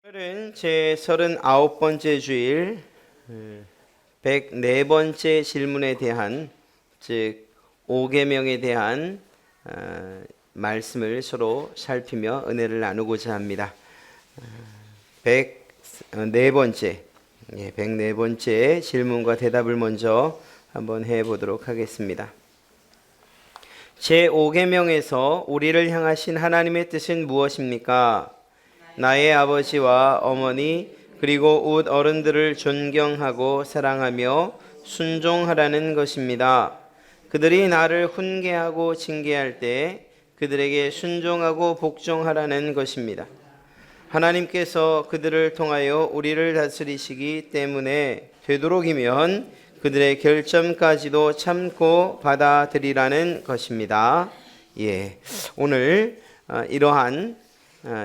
오늘은 제 39번째 주일 104번째 질문에 대한 즉 5계명에 대한 말씀을 서로 살피며 은혜를 나누고자 합니다. 104번째 질문과 대답을 먼저 한번 해보도록 하겠습니다. 제 5계명에서 우리를 향하신 하나님의 뜻은 무엇입니까? 나의 아버지와 어머니 그리고 웃 어른들을 존경하고 사랑하며 순종하라는 것입니다. 그들이 나를 훈계하고 징계할 때 그들에게 순종하고 복종하라는 것입니다. 하나님께서 그들을 통하여 우리를 다스리시기 때문에 되도록이면 그들의 결점까지도 참고 받아들이라는 것입니다. 오늘 이러한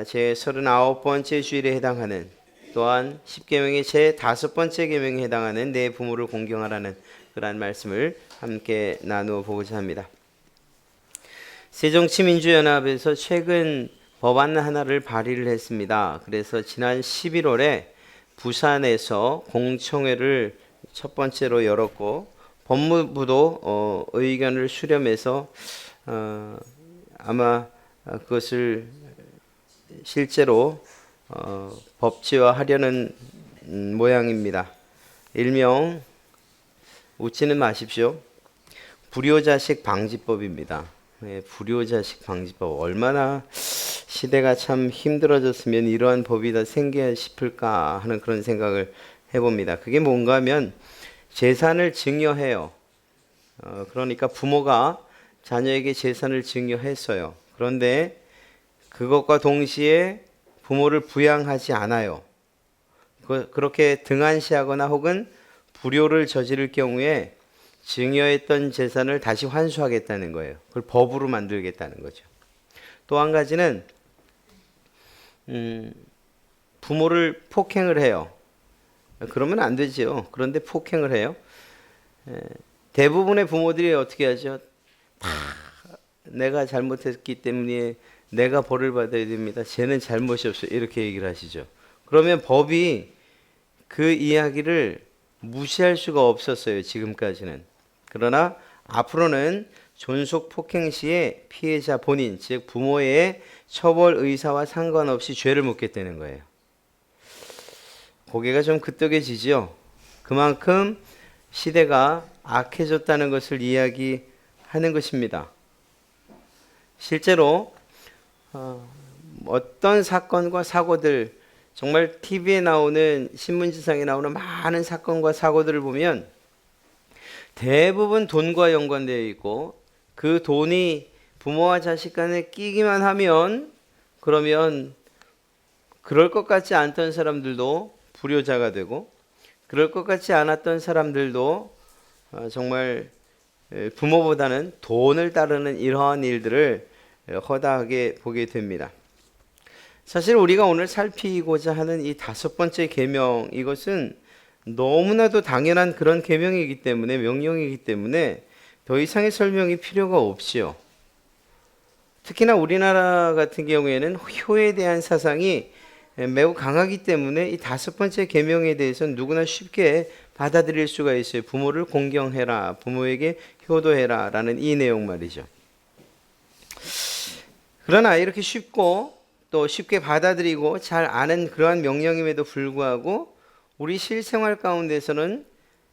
제 39번째 주일에 해당하는 또한 10계명의 제 5번째 계명에 해당하는 내 부모를 공경하라는 그러한 말씀을 함께 나누어 보고자 합니다. 새정치민주연합에서 최근 법안 하나를 발의를 했습니다. 그래서 지난 11월에 부산에서 공청회를 첫 번째로 열었고 법무부도 의견을 수렴해서 아마 그것을 실제로 법제화하려는 모양입니다. 일명 웃지는 마십시오. 불효자식 방지법입니다. 불효자식 방지법. 얼마나 시대가 참 힘들어졌으면 이러한 법이 다 생겨야 싶을까 하는 그런 생각을 해봅니다. 그게 뭔가 하면 재산을 증여해요. 그러니까 부모가 자녀에게 재산을 증여했어요. 그런데 그것과 동시에 부모를 부양하지 않아요. 그렇게 등한시하거나 혹은 불효를 저지를 경우에 증여했던 재산을 다시 환수하겠다는 거예요. 그걸 법으로 만들겠다는 거죠. 또 한 가지는 부모를 폭행을 해요. 그러면 안 되죠. 그런데 폭행을 해요. 대부분의 부모들이 어떻게 하죠? 다 내가 잘못했기 때문에 내가 벌을 받아야 됩니다. 쟤는 잘못이 없어요. 이렇게 얘기를 하시죠. 그러면 법이 그 이야기를 무시할 수가 없었어요. 지금까지는. 그러나 앞으로는 존속 폭행 시에 피해자 본인, 즉 부모의 처벌 의사와 상관없이 죄를 묻겠다는 거예요. 고개가 좀 끄덕여지죠. 그만큼 시대가 악해졌다는 것을 이야기하는 것입니다. 실제로 어떤 사건과 사고들, 정말 TV에 나오는 신문지상에 나오는 많은 사건과 사고들을 보면 대부분 돈과 연관되어 있고 그 돈이 부모와 자식 간에 끼기만 하면 그러면 그럴 것 같지 않던 사람들도 불효자가 되고 그럴 것 같지 않았던 사람들도 정말 부모보다는 돈을 따르는 이러한 일들을 허다하게 보게 됩니다. 사실 우리가 오늘 살피고자 하는 이 5번째 계명, 이것은 너무나도 당연한 그런 계명이기 때문에, 명령이기 때문에 더 이상의 설명이 필요가 없지요. 특히나 우리나라 같은 경우에는 효에 대한 사상이 매우 강하기 때문에 이 5번째 계명에 대해서는 누구나 쉽게 받아들일 수가 있어요. 부모를 공경해라, 부모에게 효도해라 라는 이 내용 말이죠. 그러나 이렇게 쉽고 또 쉽게 받아들이고 잘 아는 그러한 명령임에도 불구하고 우리 실생활 가운데서는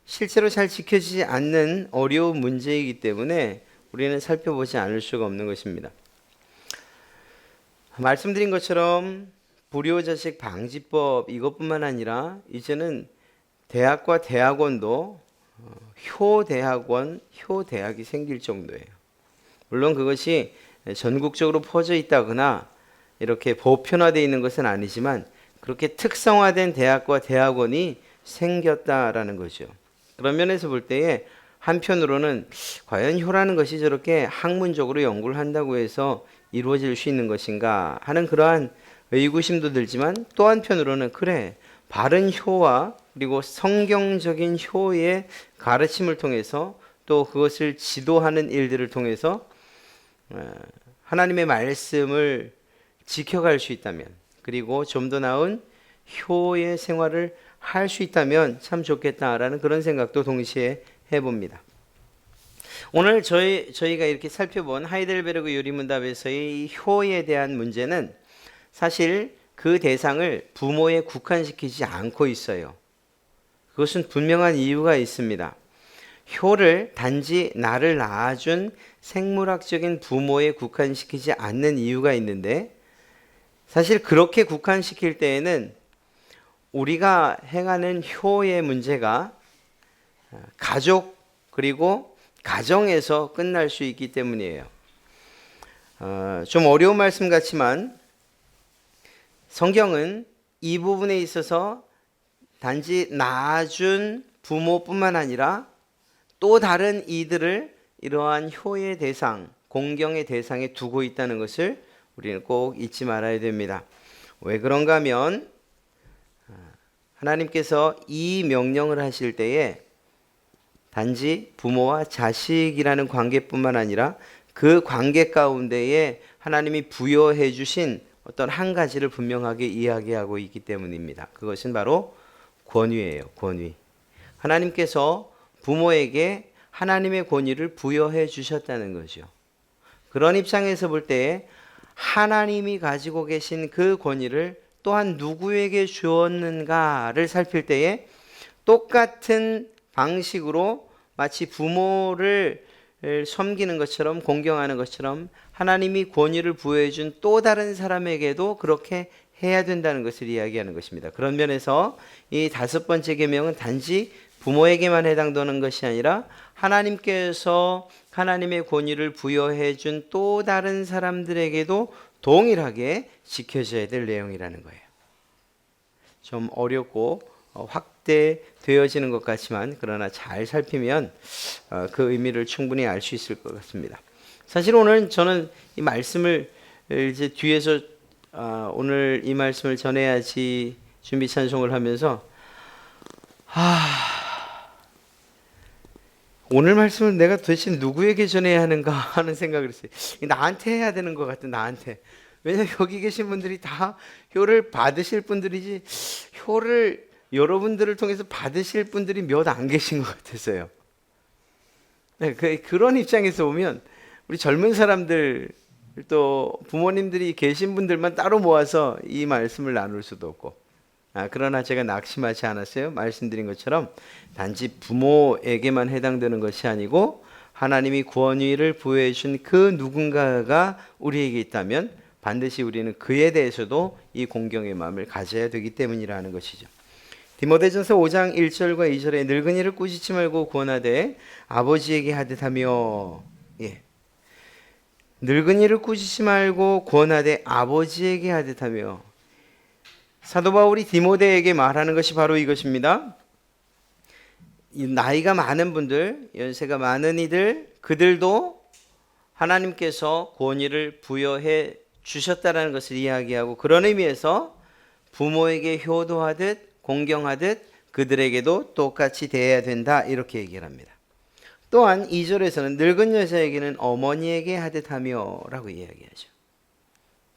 실제로 잘 지켜지지 않는 어려운 문제이기 때문에 우리는 살펴보지 않을 수가 없는 것입니다. 말씀드린 것처럼 불효자식 방지법 이것뿐만 아니라 이제는 대학과 대학원도 효대학원, 효대학이 생길 정도예요. 물론 그것이 전국적으로 퍼져 있다거나 이렇게 보편화되어 있는 것은 아니지만 그렇게 특성화된 대학과 대학원이 생겼다라는 거죠. 그런 면에서 볼 때에 한편으로는 과연 효라는 것이 저렇게 학문적으로 연구를 한다고 해서 이루어질 수 있는 것인가 하는 그러한 의구심도 들지만 또 한편으로는 그래, 바른 효와 그리고 성경적인 효의 가르침을 통해서 또 그것을 지도하는 일들을 통해서 하나님의 말씀을 지켜갈 수 있다면, 그리고 좀 더 나은 효의 생활을 할 수 있다면 참 좋겠다라는 그런 생각도 동시에 해봅니다. 오늘 저희가 이렇게 살펴본 하이델베르그 요리문답에서의 효에 대한 문제는 사실 그 대상을 부모에 국한시키지 않고 있어요. 그것은 분명한 이유가 있습니다. 효를 단지 나를 낳아준 생물학적인 부모에 국한시키지 않는 이유가 있는데, 사실 그렇게 국한시킬 때에는 우리가 행하는 효의 문제가 가족 그리고 가정에서 끝날 수 있기 때문이에요. 좀 어려운 말씀 같지만 성경은 이 부분에 있어서 단지 낳아준 부모뿐만 아니라 또 다른 이들을 이러한 효의 대상, 공경의 대상에 두고 있다는 것을 우리는 꼭 잊지 말아야 됩니다. 왜 그런가 하면 하나님께서 이 명령을 하실 때에 단지 부모와 자식이라는 관계뿐만 아니라 그 관계 가운데에 하나님이 부여해 주신 어떤 한 가지를 분명하게 이야기하고 있기 때문입니다. 그것은 바로 권위예요. 권위. 하나님께서 부모에게 하나님의 권위를 부여해 주셨다는 거죠. 그런 입장에서 볼 때 하나님이 가지고 계신 그 권위를 또한 누구에게 주었는가를 살필 때에 똑같은 방식으로 마치 부모를 섬기는 것처럼 공경하는 것처럼 하나님이 권위를 부여해 준 또 다른 사람에게도 그렇게 해야 된다는 것을 이야기하는 것입니다. 그런 면에서 이 5번째 계명은 단지 부모에게만 해당되는 것이 아니라 하나님께서 하나님의 권위를 부여해 준 또 다른 사람들에게도 동일하게 지켜져야 될 내용이라는 거예요. 좀 어렵고 확대되어지는 것 같지만 그러나 잘 살피면 그 의미를 충분히 알 수 있을 것 같습니다. 사실 오늘 저는 이 말씀을 이제 뒤에서 오늘 이 말씀을 전해야지 준비 찬송을 하면서 오늘 말씀을 내가 도대체 누구에게 전해야 하는가 하는 생각을 했어요. 나한테 해야 되는 것 같아, 나한테. 왜냐하면 여기 계신 분들이 다 효를 받으실 분들이지 효를 여러분들을 통해서 받으실 분들이 몇 안 계신 것 같아서요. 네, 그런 입장에서 보면 우리 젊은 사람들 또 부모님들이 계신 분들만 따로 모아서 이 말씀을 나눌 수도 없고 그러나 제가 낙심하지 않았어요. 말씀드린 것처럼 단지 부모에게만 해당되는 것이 아니고 하나님이 권위를 부여해 준 그 누군가가 우리에게 있다면 반드시 우리는 그에 대해서도 이 공경의 마음을 가져야 되기 때문이라는 것이죠. 디모데전서 5장 1절과 2절에 늙은이를 꾸짖지 말고 권하되 아버지에게 하듯하며 늙은이를 꾸짖지 말고 권하되 아버지에게 하듯하며 사도 바울이 디모데에게 말하는 것이 바로 이것입니다. 나이가 많은 분들, 연세가 많은 이들, 그들도 하나님께서 권위를 부여해 주셨다라는 것을 이야기하고 그런 의미에서 부모에게 효도하듯 공경하듯 그들에게도 똑같이 대해야 된다 이렇게 얘기를 합니다. 또한 2절에서는 늙은 여자에게는 어머니에게 하듯하며 라고 이야기하죠.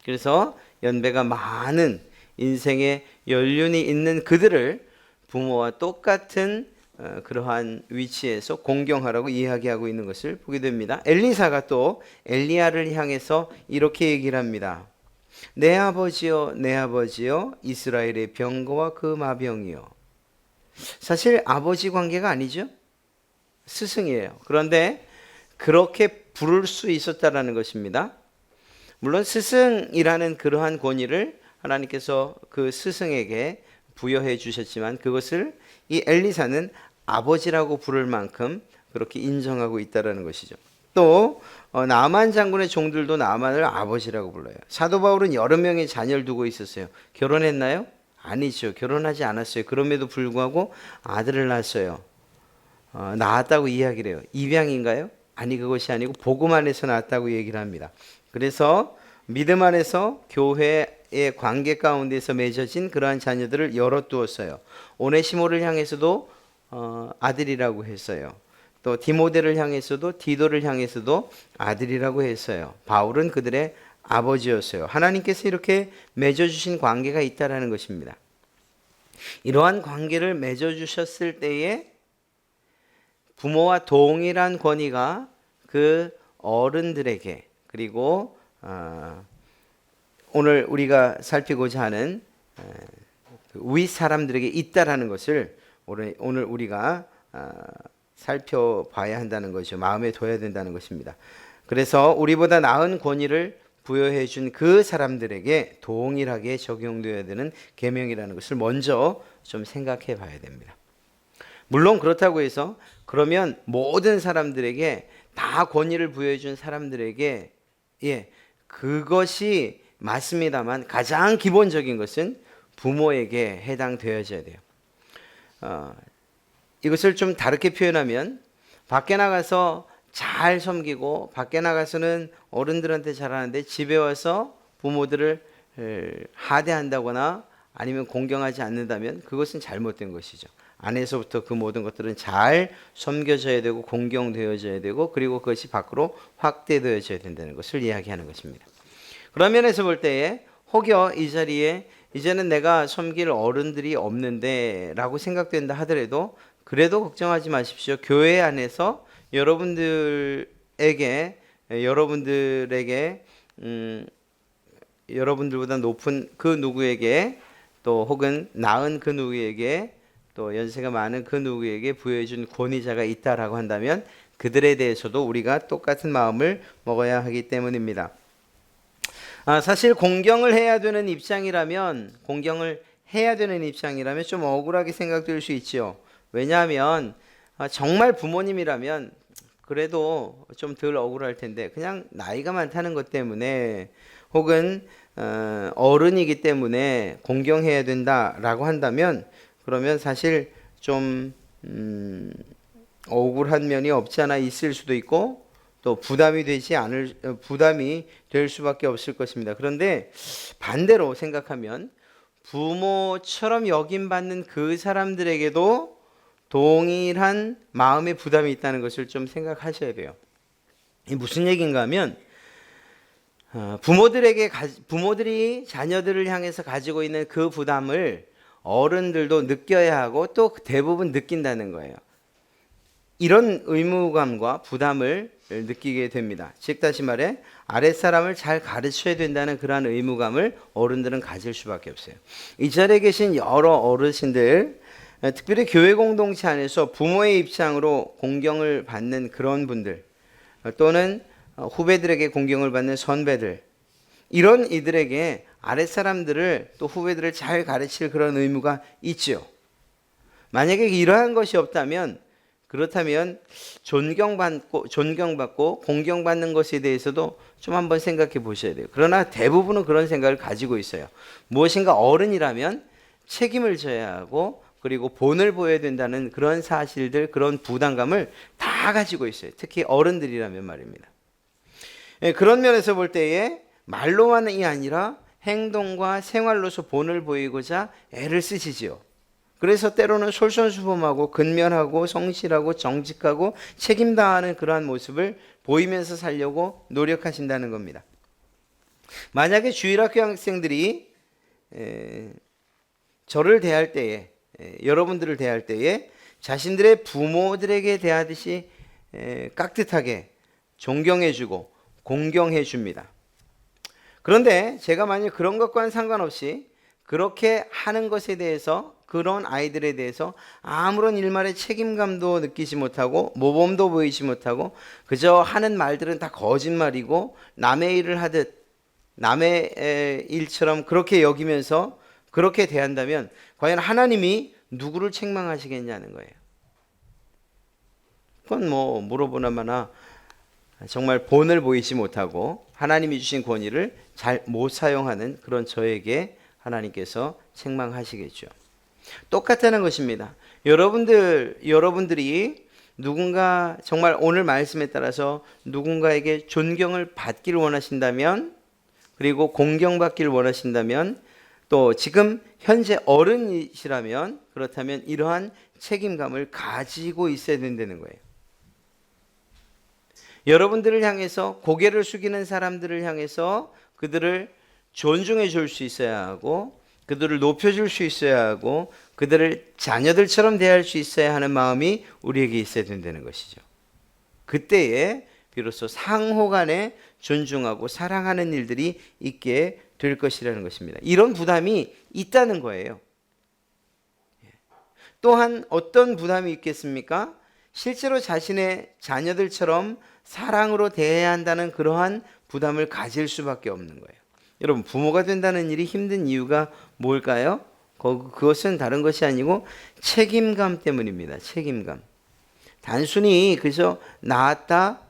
그래서 연배가 많은 인생의 연륜이 있는 그들을 부모와 똑같은 그러한 위치에서 공경하라고 이야기하고 있는 것을 보게 됩니다. 엘리사가 또 엘리야를 향해서 이렇게 얘기를 합니다. 내 아버지여 내 아버지여 이스라엘의 병거와 그 마병이여. 사실 아버지 관계가 아니죠. 스승이에요. 그런데 그렇게 부를 수 있었다라는 것입니다. 물론 스승이라는 그러한 권위를 하나님께서 그 스승에게 부여해 주셨지만 그것을 이 엘리사는 아버지라고 부를 만큼 그렇게 인정하고 있다라는 것이죠. 또 나만 장군의 종들도 나만을 아버지라고 불러요. 사도 바울은 여러 명의 자녀를 두고 있었어요. 결혼했나요? 아니죠. 결혼하지 않았어요. 그럼에도 불구하고 아들을 낳았어요. 낳았다고 이야기를 해요. 입양인가요? 아니, 그것이 아니고 복음 안에서 낳았다고 얘기를 합니다. 그래서 믿음 안에서 교회의 관계 가운데서 맺어진 그러한 자녀들을 열어두었어요. 오네시모를 향해서도 아들이라고 했어요. 또 디모데를 향해서도 디도를 향해서도 아들이라고 했어요. 바울은 그들의 아버지였어요. 하나님께서 이렇게 맺어주신 관계가 있다라는 것입니다. 이러한 관계를 맺어주셨을 때에 부모와 동일한 권위가 그 어른들에게, 그리고 오늘 우리가 살피고자 하는 윗 사람들에게 있다라는 것을 오늘 우리가 살펴봐야 한다는 것이죠. 마음에 둬야 된다는 것입니다. 그래서 우리보다 나은 권위를 부여해 준 그 사람들에게 동일하게 적용되어야 되는 계명이라는 것을 먼저 좀 생각해 봐야 됩니다. 물론 그렇다고 해서 그러면 모든 사람들에게 다 권위를 부여해 준 사람들에게 그것이 맞습니다만 가장 기본적인 것은 부모에게 해당되어져야 돼요. 이것을 좀 다르게 표현하면 밖에 나가서 잘 섬기고 밖에 나가서는 어른들한테 잘하는데 집에 와서 부모들을 하대한다거나 아니면 공경하지 않는다면 그것은 잘못된 것이죠. 안에서부터 그 모든 것들은 잘 섬겨져야 되고 공경되어져야 되고, 그리고 그것이 밖으로 확대되어져야 된다는 것을 이야기하는 것입니다. 그런 면에서 볼 때에 혹여 이 자리에 이제는 내가 섬길 어른들이 없는데 라고 생각된다 하더라도 그래도 걱정하지 마십시오. 교회 안에서 여러분들에게 여러분들보다 높은 그 누구에게, 또 혹은 나은 그 누구에게, 또 연세가 많은 그 누구에게 부여해준 권위자가 있다라고 한다면 그들에 대해서도 우리가 똑같은 마음을 먹어야 하기 때문입니다. 사실 공경을 해야 되는 입장이라면 좀 억울하게 생각될 수 있죠. 왜냐하면 정말 부모님이라면 그래도 좀 덜 억울할 텐데, 그냥 나이가 많다는 것 때문에 혹은 어른이기 때문에 공경해야 된다라고 한다면, 그러면 사실 좀 억울한 면이 없지 않아 있을 수도 있고, 또 부담이 될 수밖에 없을 것입니다. 그런데 반대로 생각하면 부모처럼 여김받는 그 사람들에게도 동일한 마음의 부담이 있다는 것을 좀 생각하셔야 돼요. 이 무슨 얘기인가 하면 부모들이 자녀들을 향해서 가지고 있는 그 부담을 어른들도 느껴야 하고 또 대부분 느낀다는 거예요. 이런 의무감과 부담을 느끼게 됩니다. 즉 다시 말해 아랫사람을 잘 가르쳐야 된다는 그러한 의무감을 어른들은 가질 수밖에 없어요. 이 자리에 계신 여러 어르신들, 특별히 교회 공동체 안에서 부모의 입장으로 공경을 받는 그런 분들, 또는 후배들에게 공경을 받는 선배들, 이런 이들에게 아랫사람들을 또 후배들을 잘 가르칠 그런 의무가 있죠. 만약에 이러한 것이 없다면, 그렇다면 존경받고 공경받는 것에 대해서도 좀 한번 생각해 보셔야 돼요. 그러나 대부분은 그런 생각을 가지고 있어요. 무엇인가 어른이라면 책임을 져야 하고, 그리고 본을 보여야 된다는 그런 사실들, 그런 부담감을 다 가지고 있어요. 특히 어른들이라면 말입니다. 그런 면에서 볼 때에 말로만이 아니라 행동과 생활로서 본을 보이고자 애를 쓰시지요. 그래서 때로는 솔선수범하고 근면하고 성실하고 정직하고 책임다하는 그러한 모습을 보이면서 살려고 노력하신다는 겁니다. 만약에 주일학교 학생들이 저를 대할 때에, 여러분들을 대할 때에 자신들의 부모들에게 대하듯이 깍듯하게 존경해주고 공경해줍니다. 그런데 제가 만약 그런 것과는 상관없이 그렇게 하는 것에 대해서, 그런 아이들에 대해서 아무런 일말의 책임감도 느끼지 못하고 모범도 보이지 못하고 그저 하는 말들은 다 거짓말이고 남의 일을 하듯 남의 일처럼 그렇게 여기면서 그렇게 대한다면 과연 하나님이 누구를 책망하시겠냐는 거예요. 그건 뭐 물어보나마나 정말 본을 보이지 못하고 하나님이 주신 권위를 잘 못 사용하는 그런 저에게 하나님께서 책망하시겠죠. 똑같다는 것입니다. 여러분들이 누군가 정말 오늘 말씀에 따라서 누군가에게 존경을 받기를 원하신다면, 그리고 공경받기를 원하신다면, 또 지금 현재 어른이시라면, 그렇다면 이러한 책임감을 가지고 있어야 된다는 거예요. 여러분들을 향해서, 고개를 숙이는 사람들을 향해서 그들을 존중해 줄 수 있어야 하고, 그들을 높여줄 수 있어야 하고 그들을 자녀들처럼 대할 수 있어야 하는 마음이 우리에게 있어야 된다는 것이죠. 그때에 비로소 상호 간에 존중하고 사랑하는 일들이 있게 될 것이라는 것입니다. 이런 부담이 있다는 거예요. 또한 어떤 부담이 있겠습니까? 실제로 자신의 자녀들처럼 사랑으로 대해야 한다는 그러한 부담을 가질 수밖에 없는 거예요. 여러분, 부모가 된다는 일이 힘든 이유가 뭘까요? 그것은 다른 것이 아니고 책임감 때문입니다. 책임감. 단순히 그저 낳았다,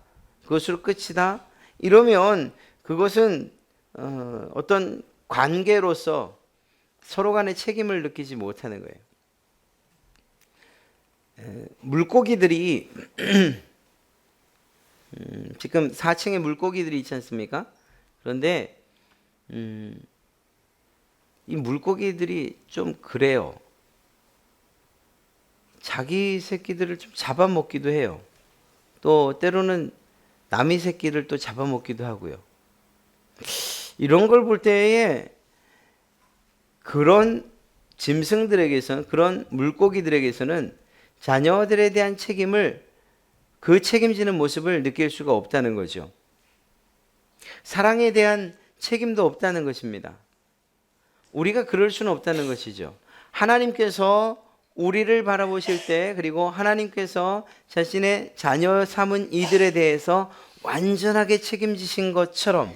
그것으로 끝이다 이러면 그것은 어떤 관계로서 서로 간의 책임을 느끼지 못하는 거예요. 물고기들이 지금 4층에 물고기들이 있지 않습니까? 그런데 이 물고기들이 좀 그래요. 자기 새끼들을 좀 잡아먹기도 해요. 또 때로는 남의 새끼를 또 잡아먹기도 하고요. 이런 걸 볼 때에 그런 짐승들에게서는, 그런 물고기들에게서는 자녀들에 대한 책임을, 그 책임지는 모습을 느낄 수가 없다는 거죠. 사랑에 대한 책임도 없다는 것입니다. 우리가 그럴 수는 없다는 것이죠. 하나님께서 우리를 바라보실 때, 그리고 하나님께서 자신의 자녀 삼은 이들에 대해서 완전하게 책임지신 것처럼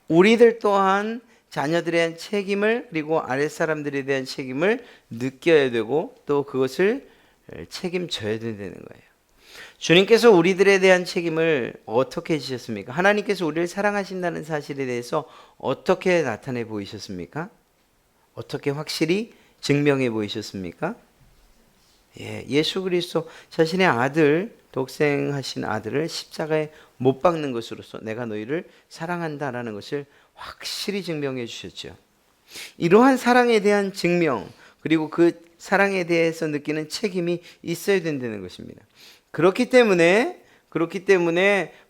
우리들 또한 자녀들에 대한 책임을, 그리고 아랫사람들에 대한 책임을 느껴야 되고 또 그것을 책임져야 된다는 거예요. 주님께서 우리들에 대한 책임을 어떻게 지셨습니까? 하나님께서 우리를 사랑하신다는 사실에 대해서 어떻게 나타내 보이셨습니까? 어떻게 확실히 증명해 보이셨습니까? 예수 그리스도 자신의 아들, 독생하신 아들을 십자가에 못 박는 것으로서 내가 너희를 사랑한다라는 것을 확실히 증명해 주셨죠. 이러한 사랑에 대한 증명, 그리고 그 사랑에 대해서 느끼는 책임이 있어야 된다는 것입니다. 그렇기 때문에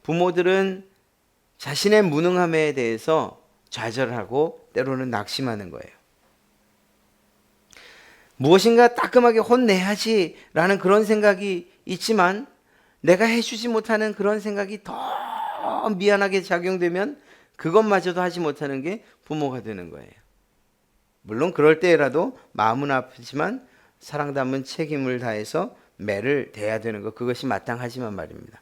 부모들은 자신의 무능함에 대해서 좌절하고 때로는 낙심하는 거예요. 무엇인가 따끔하게 혼내야지라는 그런 생각이 있지만 내가 해주지 못하는 그런 생각이 더 미안하게 작용되면 그것마저도 하지 못하는 게 부모가 되는 거예요. 물론 그럴 때라도 마음은 아프지만 사랑 담은 책임을 다해서 매를 대야 되는 것, 그것이 마땅하지만 말입니다.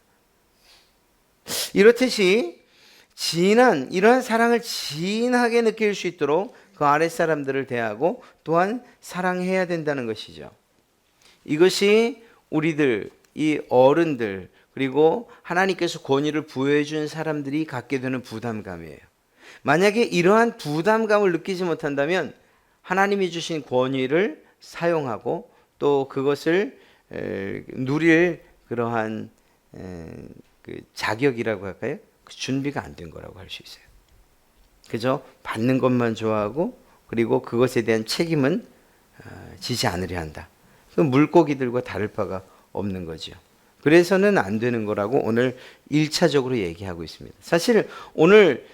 이렇듯이 이러한 사랑을 진하게 느낄 수 있도록 그 아랫사람들을 대하고 또한 사랑해야 된다는 것이죠. 이것이 우리들, 이 어른들, 그리고 하나님께서 권위를 부여해 준 사람들이 갖게 되는 부담감이에요. 만약에 이러한 부담감을 느끼지 못한다면 하나님이 주신 권위를 사용하고 또 그것을 누릴 그러한 그 자격이라고 할까요? 그 준비가 안 된 거라고 할 수 있어요. 그저 받는 것만 좋아하고 그리고 그것에 대한 책임은 지지 않으려 한다. 그 물고기들과 다를 바가 없는 거죠. 그래서는 안 되는 거라고 오늘 1차적으로 얘기하고 있습니다. 사실 오늘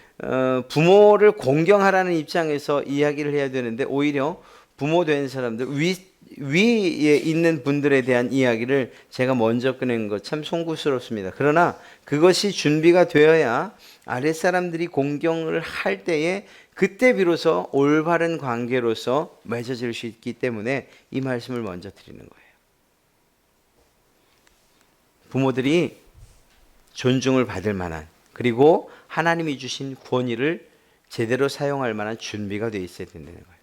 부모를 공경하라는 입장에서 이야기를 해야 되는데 오히려 부모 된 사람들, 위에 있는 분들에 대한 이야기를 제가 먼저 꺼낸 것 참 송구스럽습니다. 그러나 그것이 준비가 되어야 아랫사람들이 공경을 할 때에 그때 비로소 올바른 관계로서 맺어질 수 있기 때문에 이 말씀을 먼저 드리는 거예요. 부모들이 존중을 받을 만한, 그리고 하나님이 주신 권위를 제대로 사용할 만한 준비가 되어 있어야 된다는 거예요.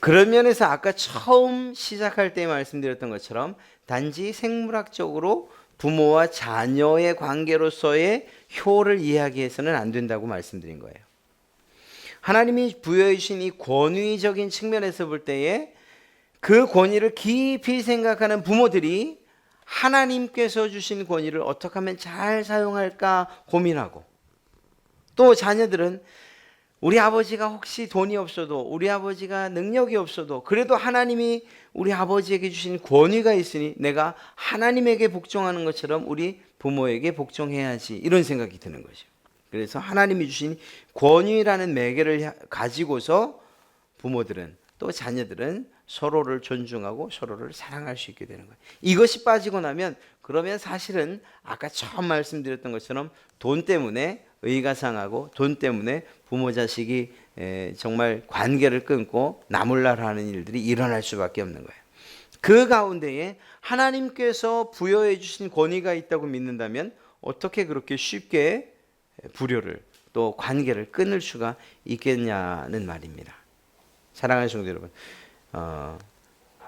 그런 면에서 아까 처음 시작할 때 말씀드렸던 것처럼 단지 생물학적으로 부모와 자녀의 관계로서의 효를 이야기해서는 안 된다고 말씀드린 거예요. 하나님이 부여해 주신 이 권위적인 측면에서 볼 때에 그 권위를 깊이 생각하는 부모들이 하나님께서 주신 권위를 어떻게 하면 잘 사용할까 고민하고, 또 자녀들은 우리 아버지가 혹시 돈이 없어도, 우리 아버지가 능력이 없어도 그래도 하나님이 우리 아버지에게 주신 권위가 있으니 내가 하나님에게 복종하는 것처럼 우리 부모에게 복종해야지, 이런 생각이 드는 거죠. 그래서 하나님이 주신 권위라는 매개를 가지고서 부모들은 또 자녀들은 서로를 존중하고 서로를 사랑할 수 있게 되는 거예요. 이것이 빠지고 나면 그러면 사실은 아까 처음 말씀드렸던 것처럼 돈 때문에 의가 상하고 돈 때문에 부모 자식이 정말 관계를 끊고 나몰라라 하는 일들이 일어날 수밖에 없는 거예요. 그 가운데에 하나님께서 부여해 주신 권위가 있다고 믿는다면 어떻게 그렇게 쉽게 불효를 또 관계를 끊을 수가 있겠냐는 말입니다. 사랑하는 성도 여러분,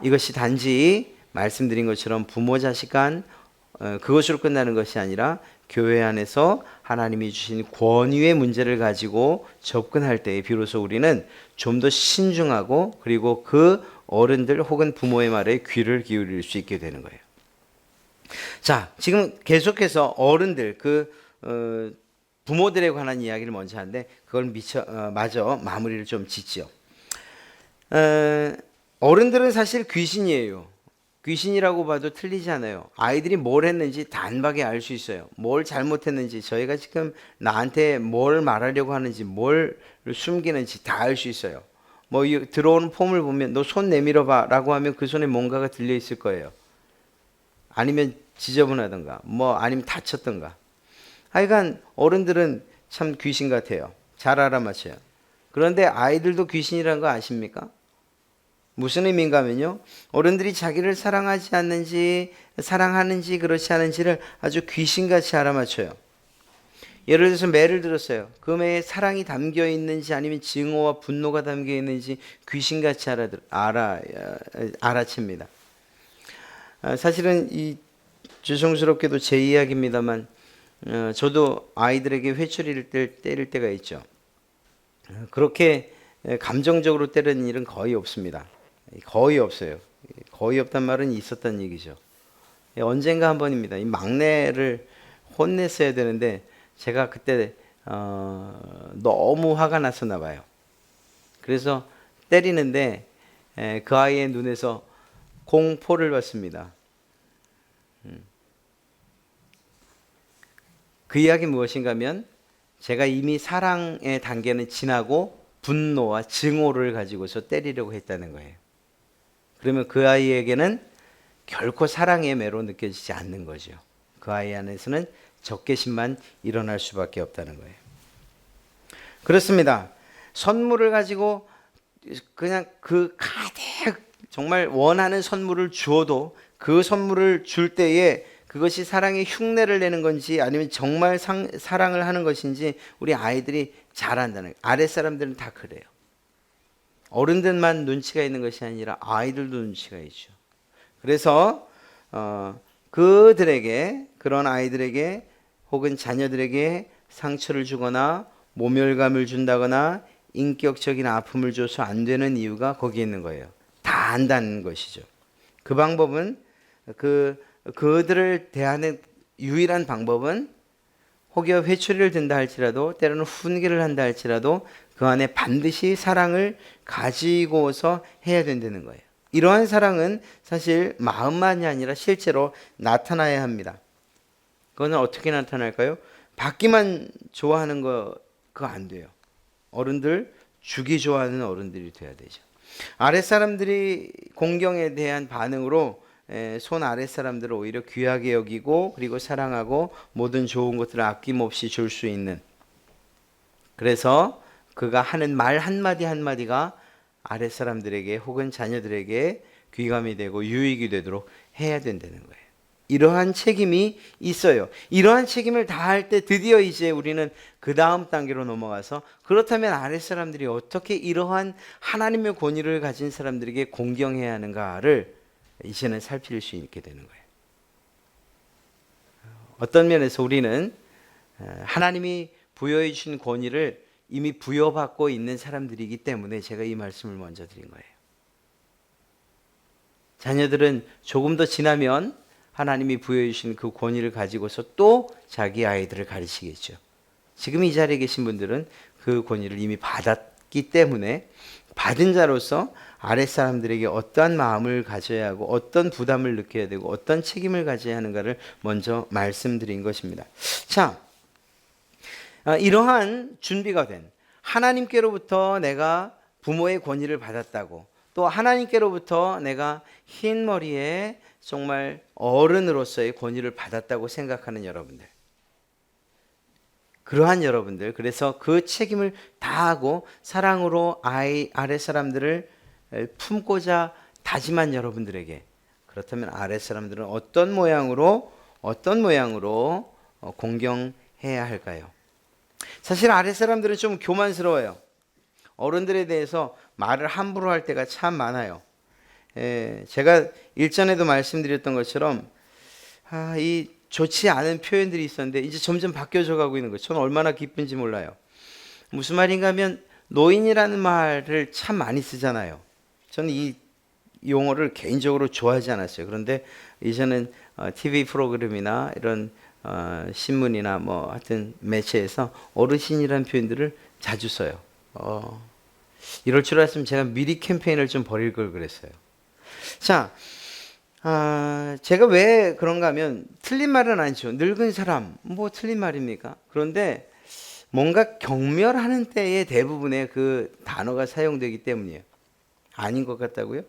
이것이 단지 말씀드린 것처럼 부모 자식 간 그것으로 끝나는 것이 아니라 교회 안에서 하나님이 주신 권위의 문제를 가지고 접근할 때에 비로소 우리는 좀 더 신중하고 그리고 그 어른들 혹은 부모의 말에 귀를 기울일 수 있게 되는 거예요. 자, 지금 계속해서 어른들 부모들에 관한 이야기를 먼저 하는데 그걸 마저 마무리를 좀 짓죠. 어른들은 사실 귀신이에요. 귀신이라고 봐도 틀리지 않아요. 아이들이 뭘 했는지 단박에 알 수 있어요. 뭘 잘못했는지, 저희가 지금 나한테 뭘 말하려고 하는지, 뭘 숨기는지 다 알 수 있어요. 뭐 들어오는 폼을 보면 너 손 내밀어 봐 라고 하면 그 손에 뭔가가 들려 있을 거예요. 아니면 지저분하던가 뭐 아니면 다쳤던가. 하여간 어른들은 참 귀신 같아요. 잘 알아맞혀요. 그런데 아이들도 귀신이라는 거 아십니까? 무슨 의미인가 하면요, 어른들이 자기를 사랑하지 않는지 사랑하는지 그렇지 않은지를 아주 귀신같이 알아맞혀요. 예를 들어서 매를 들었어요. 그 매에 사랑이 담겨 있는지 아니면 증오와 분노가 담겨 있는지 귀신같이 알아챕니다. 사실은 이 죄송스럽게도 제 이야기입니다만 저도 아이들에게 회초리를 때릴 때가 있죠. 그렇게 감정적으로 때리는 일은 거의 없습니다. 거의 없어요. 거의 없단 말은 있었단 얘기죠. 언젠가 한 번입니다. 이 막내를 혼냈어야 되는데 제가 그때 너무 화가 났었나 봐요. 그래서 때리는데 그 아이의 눈에서 공포를 봤습니다. 그 이야기 무엇인가 하면 제가 이미 사랑의 단계는 지나고 분노와 증오를 가지고서 때리려고 했다는 거예요. 그러면 그 아이에게는 결코 사랑의 매로 느껴지지 않는 거죠. 그 아이 안에서는 적개심만 일어날 수밖에 없다는 거예요. 그렇습니다. 선물을 가지고 그냥 그 가득 정말 원하는 선물을 주어도 그 선물을 줄 때에 그것이 사랑의 흉내를 내는 건지 아니면 정말 사랑을 하는 것인지 우리 아이들이 잘 안다는 거예요. 아랫사람들은 다 그래요. 어른들만 눈치가 있는 것이 아니라 아이들도 눈치가 있죠. 그래서 그런 아이들에게 혹은 자녀들에게 상처를 주거나 모멸감을 준다거나 인격적인 아픔을 줘서 안 되는 이유가 거기에 있는 거예요. 다 안다는 것이죠. 그 방법은 그들을 대하는 유일한 방법은 혹여 회초리를 든다 할지라도 때로는 훈계를 한다 할지라도 그 안에 반드시 사랑을 가지고서 해야 된다는 거예요. 이러한 사랑은 사실 마음만이 아니라 실제로 나타나야 합니다. 그건 어떻게 나타날까요? 받기만 좋아하는 그거 안 돼요. 어른들 주기 좋아하는 어른들이 돼야 되죠. 아랫사람들이 공경에 대한 반응으로 손 아랫사람들을 오히려 귀하게 여기고 그리고 사랑하고 모든 좋은 것들을 아낌없이 줄 수 있는, 그래서 그가 하는 말 한마디 한마디가 아랫사람들에게 혹은 자녀들에게 귀감이 되고 유익이 되도록 해야 된다는 거예요. 이러한 책임이 있어요. 이러한 책임을 다할 때 드디어 이제 우리는 그 다음 단계로 넘어가서 그렇다면 아랫사람들이 어떻게 이러한 하나님의 권위를 가진 사람들에게 공경해야 하는가를 이제는 살필 수 있게 되는 거예요. 어떤 면에서 우리는 하나님이 부여해 주신 권위를 이미 부여받고 있는 사람들이기 때문에 제가 이 말씀을 먼저 드린 거예요. 자녀들은 조금 더 지나면 하나님이 부여해 주신 그 권위를 가지고서 또 자기 아이들을 가르치겠죠. 지금 이 자리에 계신 분들은 그 권위를 이미 받았기 때문에 받은 자로서 아랫사람들에게 어떠한 마음을 가져야 하고 어떤 부담을 느껴야 되고 어떤 책임을 가져야 하는가를 먼저 말씀드린 것입니다. 자, 이러한 준비가 된 하나님께로부터 내가 부모의 권위를 받았다고, 또 하나님께로부터 내가 흰 머리에 정말 어른으로서의 권위를 받았다고 생각하는 여러분들, 그러한 여러분들, 그래서 그 책임을 다하고 사랑으로 아래 사람들을 품고자 다짐한 여러분들에게, 그렇다면 아래 사람들은 어떤 모양으로 공경해야 할까요? 사실 아래 사람들은 좀 교만스러워요. 어른들에 대해서 말을 함부로 할 때가 참 많아요. 제가 일전에도 말씀드렸던 것처럼 이 좋지 않은 표현들이 있었는데 이제 점점 바뀌어져 가고 있는 거예요. 저는 얼마나 기쁜지 몰라요. 무슨 말인가 하면 노인이라는 말을 참 많이 쓰잖아요. 저는 이 용어를 개인적으로 좋아하지 않았어요. 그런데 이제는 TV 프로그램이나 이런 신문이나 뭐 하여튼 매체에서 어르신이라는 표현들을 자주 써요. 이럴 줄 알았으면 제가 미리 캠페인을 좀 벌일 걸 그랬어요. 자, 제가 왜 그런가 하면 틀린 말은 아니죠. 늙은 사람, 뭐 틀린 말입니까? 그런데 뭔가 경멸하는 때에 대부분의 그 단어가 사용되기 때문이에요. 아닌 것 같다고요?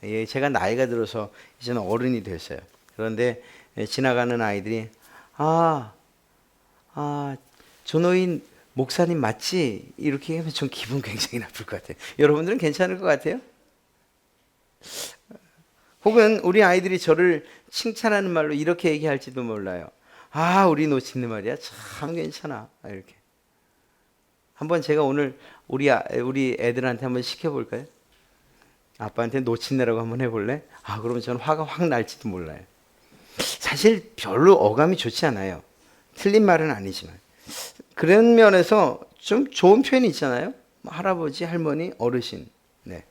예, 제가 나이가 들어서 이제는 어른이 됐어요. 그런데 지나가는 아이들이 저 노인 목사님 맞지? 이렇게 하면 전 기분 굉장히 나쁠 것 같아요. 여러분들은 괜찮을 것 같아요? 혹은 우리 아이들이 저를 칭찬하는 말로 이렇게 얘기할지도 몰라요. 우리 노친네 말이야 참 괜찮아. 이렇게. 한번 제가 오늘 우리 애들한테 한번 시켜볼까요? 아빠한테 노친네라고 한번 해볼래? 그러면 저는 화가 확 날지도 몰라요. 사실 별로 어감이 좋지 않아요. 틀린 말은 아니지만. 그런 면에서 좀 좋은 표현이 있잖아요. 할아버지, 할머니, 어르신. 네.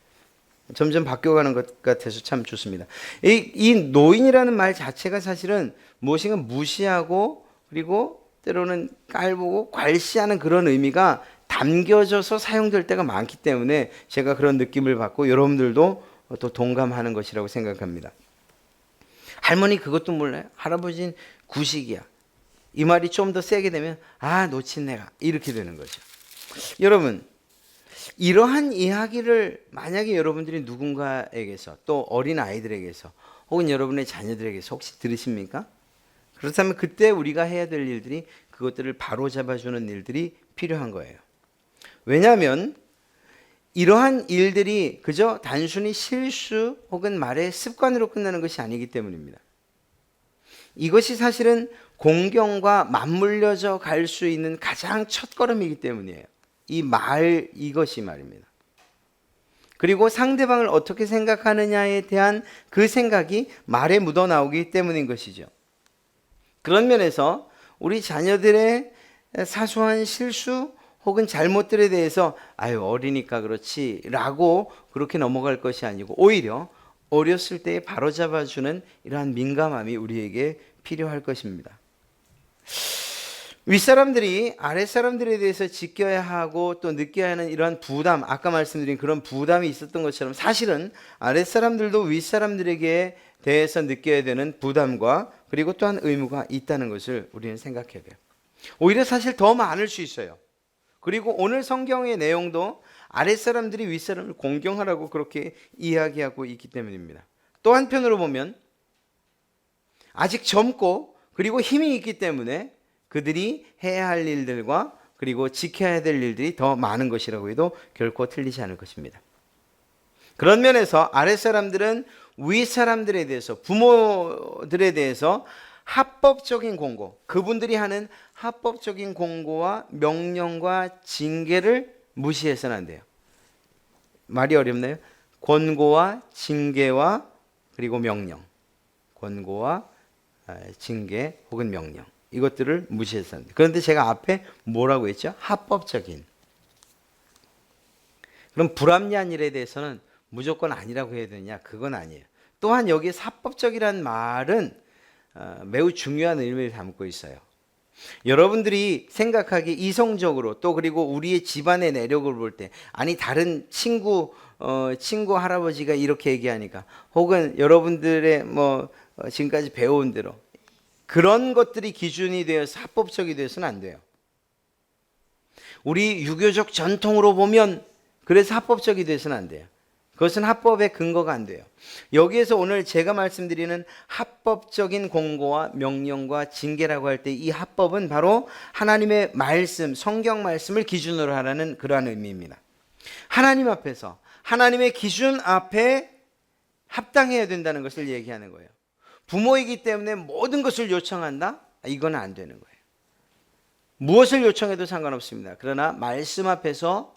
점점 바뀌어가는 것 같아서 참 좋습니다. 이 노인이라는 말 자체가 사실은 무엇인가 무시하고 그리고 때로는 깔보고 괄시하는 그런 의미가 담겨져서 사용될 때가 많기 때문에 제가 그런 느낌을 받고 여러분들도 또 동감하는 것이라고 생각합니다. 할머니 그것도 몰라요? 할아버지는 구식이야. 이 말이 좀 더 세게 되면 노친내가 이렇게 되는 거죠. 여러분, 이러한 이야기를 만약에 여러분들이 누군가에게서 또 어린 아이들에게서 혹은 여러분의 자녀들에게서 혹시 들으십니까? 그렇다면 그때 우리가 해야 될 일들이 그것들을 바로잡아주는 일들이 필요한 거예요. 왜냐하면 이러한 일들이 그저 단순히 실수 혹은 말의 습관으로 끝나는 것이 아니기 때문입니다. 이것이 사실은 공경과 맞물려져 갈 수 있는 가장 첫걸음이기 때문이에요. 이것이 말입니다. 그리고 상대방을 어떻게 생각하느냐에 대한 그 생각이 말에 묻어 나오기 때문인 것이죠. 그런 면에서 우리 자녀들의 사소한 실수 혹은 잘못들에 대해서 어리니까 그렇지 라고 그렇게 넘어갈 것이 아니고 오히려 어렸을 때에 바로잡아주는 이러한 민감함이 우리에게 필요할 것입니다. 윗사람들이 아랫사람들에 대해서 지켜야 하고 또 느껴야 하는 이러한 부담, 아까 말씀드린 그런 부담이 있었던 것처럼 사실은 아랫사람들도 윗사람들에게 대해서 느껴야 되는 부담과 그리고 또한 의무가 있다는 것을 우리는 생각해야 돼요. 오히려 사실 더 많을 수 있어요. 그리고 오늘 성경의 내용도 아랫사람들이 윗사람을 공경하라고 그렇게 이야기하고 있기 때문입니다. 또 한편으로 보면 아직 젊고 그리고 힘이 있기 때문에 그들이 해야 할 일들과 그리고 지켜야 될 일들이 더 많은 것이라고 해도 결코 틀리지 않을 것입니다. 그런 면에서 아랫사람들은 윗사람들에 대해서 부모들에 대해서 합법적인 공고, 그분들이 하는 합법적인 공고와 명령과 징계를 무시해서는 안 돼요. 말이 어렵네요. 권고와 징계와 그리고 명령. 권고와 징계 혹은 명령. 이것들을 무시해서는 안 돼요. 그런데 제가 앞에 뭐라고 했죠? 합법적인. 그럼 불합리한 일에 대해서는 무조건 아니라고 해야 되냐? 그건 아니에요. 또한 여기에서 합법적이라는 말은 매우 중요한 의미를 담고 있어요. 여러분들이 생각하기 이성적으로 또 그리고 우리의 집안의 내력을 볼 때 다른 친구 할아버지가 이렇게 얘기하니까 혹은 여러분들의 지금까지 배운 대로 그런 것들이 기준이 되어서 합법적이 되어서는 안 돼요. 우리 유교적 전통으로 보면 그래서 합법적이 돼서는 안 돼요. 그것은 합법의 근거가 안 돼요. 여기에서 오늘 제가 말씀드리는 합법적인 공고와 명령과 징계라고 할 때 이 합법은 바로 하나님의 말씀, 성경 말씀을 기준으로 하라는 그러한 의미입니다. 하나님 앞에서 하나님의 기준 앞에 합당해야 된다는 것을 얘기하는 거예요. 부모이기 때문에 모든 것을 요청한다? 이건 안 되는 거예요. 무엇을 요청해도 상관없습니다. 그러나 말씀 앞에서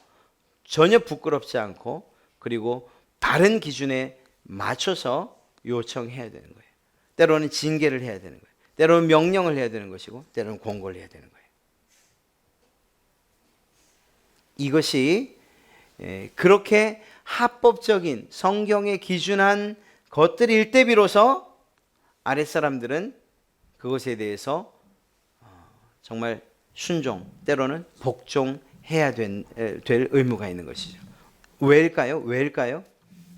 전혀 부끄럽지 않고 그리고 바른 기준에 맞춰서 요청해야 되는 거예요. 때로는 징계를 해야 되는 거예요. 때로는 명령을 해야 되는 것이고 때로는 공고를 해야 되는 거예요. 이것이 그렇게 합법적인 성경에 기준한 것들일 때 비로소 아랫사람들은 그것에 대해서 정말 순종, 때로는 복종해야 될 의무가 있는 것이죠. 왜일까요?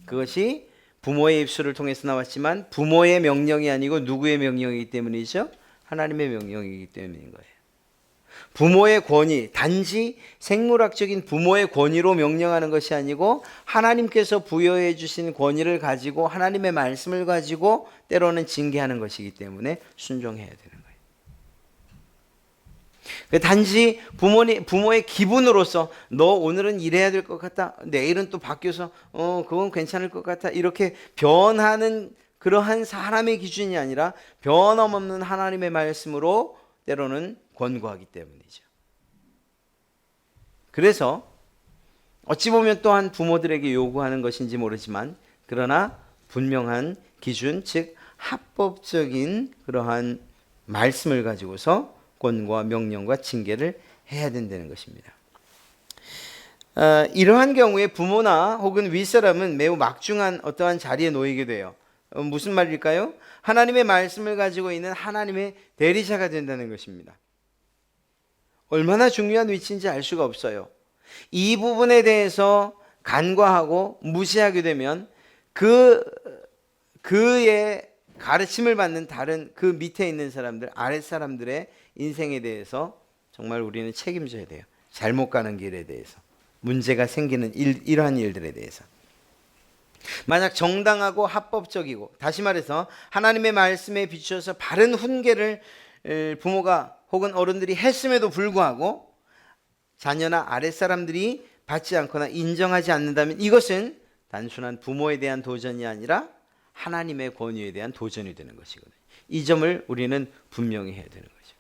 그것이 부모의 입술을 통해서 나왔지만 부모의 명령이 아니고 누구의 명령이기 때문이죠? 하나님의 명령이기 때문인 거예요. 부모의 권위, 단지 생물학적인 부모의 권위로 명령하는 것이 아니고 하나님께서 부여해 주신 권위를 가지고 하나님의 말씀을 가지고 때로는 징계하는 것이기 때문에 순종해야 되는 거예요. 단지 부모의 기분으로서 너 오늘은 이래야 될 것 같다. 내일은 또 바뀌어서 그건 괜찮을 것 같아. 이렇게 변하는 그러한 사람의 기준이 아니라 변함없는 하나님의 말씀으로 때로는 권고하기 때문이죠. 그래서 어찌 보면 또한 부모들에게 요구하는 것인지 모르지만 그러나 분명한 기준, 즉 합법적인 그러한 말씀을 가지고서 권고와 명령과 징계를 해야 된다는 것입니다. 이러한 경우에 부모나 혹은 윗사람은 매우 막중한 어떠한 자리에 놓이게 돼요. 무슨 말일까요? 하나님의 말씀을 가지고 있는 하나님의 대리자가 된다는 것입니다. 얼마나 중요한 위치인지 알 수가 없어요. 이 부분에 대해서 간과하고 무시하게 되면 그의 가르침을 받는 다른 그 밑에 있는 사람들, 아랫 사람들의 인생에 대해서 정말 우리는 책임져야 돼요. 잘못 가는 길에 대해서, 문제가 생기는 이러한 일들에 대해서. 만약 정당하고 합법적이고, 다시 말해서 하나님의 말씀에 비추어서 바른 훈계를 부모가 혹은 어른들이 했음에도 불구하고 자녀나 아랫사람들이 받지 않거나 인정하지 않는다면 이것은 단순한 부모에 대한 도전이 아니라 하나님의 권위에 대한 도전이 되는 것이거든요. 이 점을 우리는 분명히 해야 되는 거죠.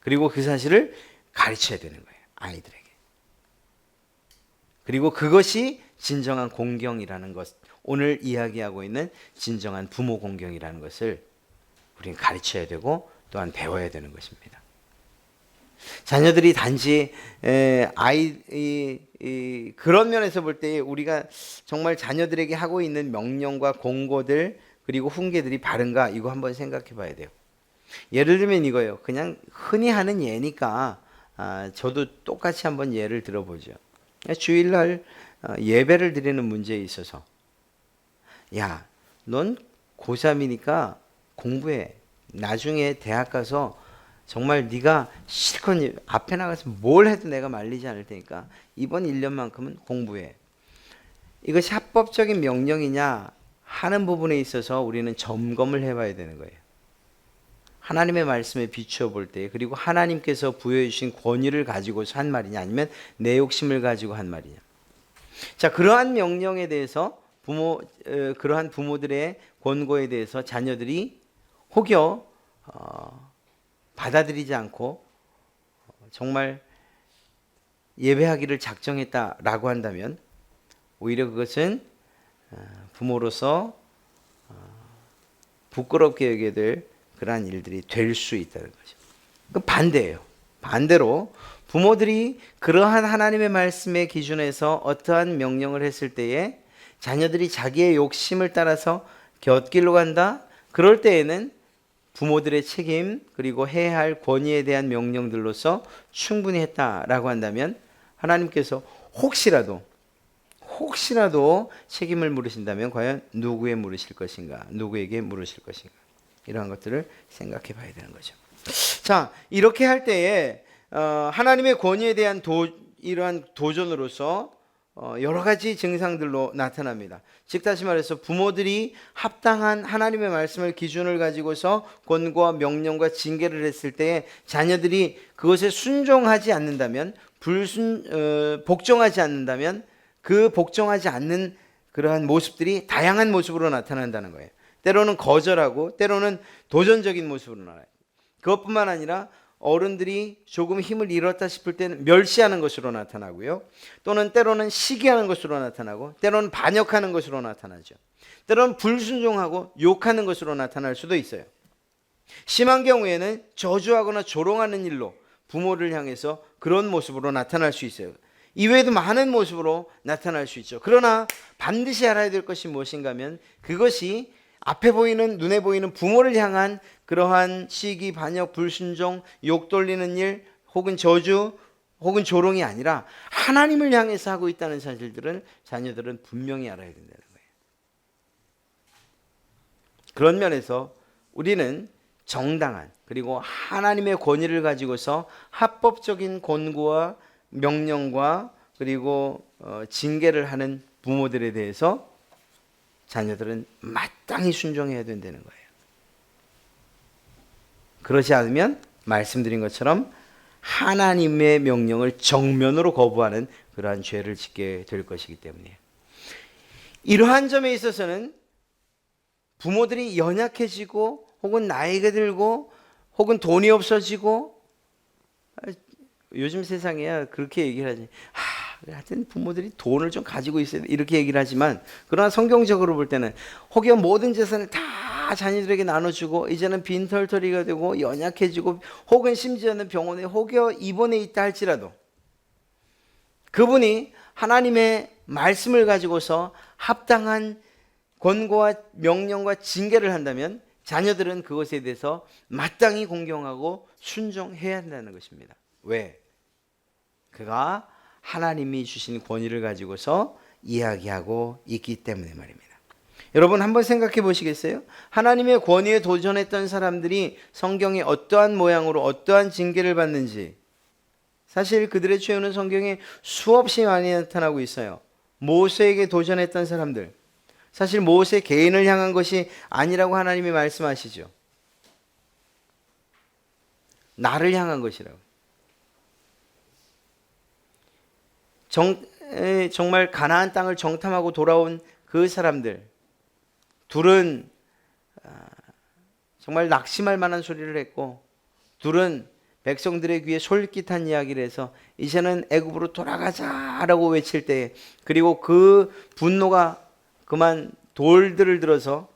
그리고 그 사실을 가르쳐야 되는 거예요. 아이들에게. 그리고 그것이 진정한 공경이라는 것, 오늘 이야기하고 있는 진정한 부모 공경이라는 것을 우리는 가르쳐야 되고 또한 배워야 되는 것입니다. 자녀들이 단지 그런 면에서 볼 때 우리가 정말 자녀들에게 하고 있는 명령과 공고들 그리고 훈계들이 바른가 이거 한번 생각해 봐야 돼요. 예를 들면 이거예요. 그냥 흔히 하는 예니까 저도 똑같이 한번 예를 들어보죠. 주일날 예배를 드리는 문제에 있어서 야, 넌 고3이니까 공부해. 나중에 대학 가서 정말 네가 실컷 앞에 나가서 뭘 해도 내가 말리지 않을 테니까 이번 1년만큼은 공부해. 이것이 합법적인 명령이냐 하는 부분에 있어서 우리는 점검을 해봐야 되는 거예요. 하나님의 말씀에 비추어 볼 때 그리고 하나님께서 부여해 주신 권위를 가지고서 한 말이냐 아니면 내 욕심을 가지고 한 말이냐. 자, 그러한 명령에 대해서 그러한 부모들의 권고에 대해서 자녀들이 혹여 받아들이지 않고 정말 예배하기를 작정했다라고 한다면 오히려 그것은 부모로서 부끄럽게 여겨야 될 그러한 일들이 될 수 있다는 거죠. 그 반대예요. 반대로 부모들이 그러한 하나님의 말씀의 기준에서 어떠한 명령을 했을 때에 자녀들이 자기의 욕심을 따라서 곁길로 간다? 그럴 때에는 부모들의 책임 그리고 해야 할 권위에 대한 명령들로서 충분히 했다라고 한다면 하나님께서 혹시라도 책임을 물으신다면 과연 누구에 물으실 것인가? 누구에게 물으실 것인가? 이러한 것들을 생각해 봐야 되는 거죠. 자, 이렇게 할 때에 하나님의 권위에 대한 이러한 도전으로서 여러 가지 증상들로 나타납니다. 즉 다시 말해서 부모들이 합당한 하나님의 말씀을 기준을 가지고서 권고와 명령과 징계를 했을 때 자녀들이 그것에 순종하지 않는다면 복종하지 않는다면 그 복종하지 않는 그러한 모습들이 다양한 모습으로 나타난다는 거예요. 때로는 거절하고 때로는 도전적인 모습으로 나와요. 그것뿐만 아니라 어른들이 조금 힘을 잃었다 싶을 때는 멸시하는 것으로 나타나고요. 또는 때로는 시기하는 것으로 나타나고 때로는 반역하는 것으로 나타나죠. 때로는 불순종하고 욕하는 것으로 나타날 수도 있어요. 심한 경우에는 저주하거나 조롱하는 일로 부모를 향해서 그런 모습으로 나타날 수 있어요. 이외에도 많은 모습으로 나타날 수 있죠. 그러나 반드시 알아야 될 것이 무엇인가 하면 그것이 앞에 보이는 눈에 보이는 부모를 향한 그러한 시기, 반역, 불순종, 욕 돌리는 일 혹은 저주 혹은 조롱이 아니라 하나님을 향해서 하고 있다는 사실들을 자녀들은 분명히 알아야 된다는 거예요. 그런 면에서 우리는 정당한 그리고 하나님의 권위를 가지고서 합법적인 권고와 명령과 그리고 징계를 하는 부모들에 대해서 자녀들은 마땅히 순종해야 된다는 거예요. 그렇지 않으면 말씀드린 것처럼 하나님의 명령을 정면으로 거부하는 그러한 죄를 짓게 될 것이기 때문이에요. 이러한 점에 있어서는 부모들이 연약해지고 혹은 나이가 들고 혹은 돈이 없어지고 요즘 세상에야 그렇게 얘기를 하지. 하여튼 부모들이 돈을 좀 가지고 있어야 돼 이렇게 얘기를 하지만 그러나 성경적으로 볼 때는 혹여 모든 재산을 다 자녀들에게 나눠주고 이제는 빈털터리가 되고 연약해지고 혹은 심지어는 병원에 혹여 입원해 있다 할지라도 그분이 하나님의 말씀을 가지고서 합당한 권고와 명령과 징계를 한다면 자녀들은 그것에 대해서 마땅히 공경하고 순종해야 한다는 것입니다. 왜? 그가 하나님이 주신 권위를 가지고서 이야기하고 있기 때문에 말입니다. 여러분 한번 생각해 보시겠어요? 하나님의 권위에 도전했던 사람들이 성경에 어떠한 모양으로 어떠한 징계를 받는지 사실 그들의 최후는 성경에 수없이 많이 나타나고 있어요. 모세에게 도전했던 사람들 사실 모세 개인을 향한 것이 아니라고 하나님이 말씀하시죠. 나를 향한 것이라고. 정말 가나안 땅을 정탐하고 돌아온 그 사람들 둘은 정말 낙심할 만한 소리를 했고 둘은 백성들의 귀에 솔깃한 이야기를 해서 이제는 애굽으로 돌아가자라고 외칠 때 그리고 그 분노가 그만 돌들을 들어서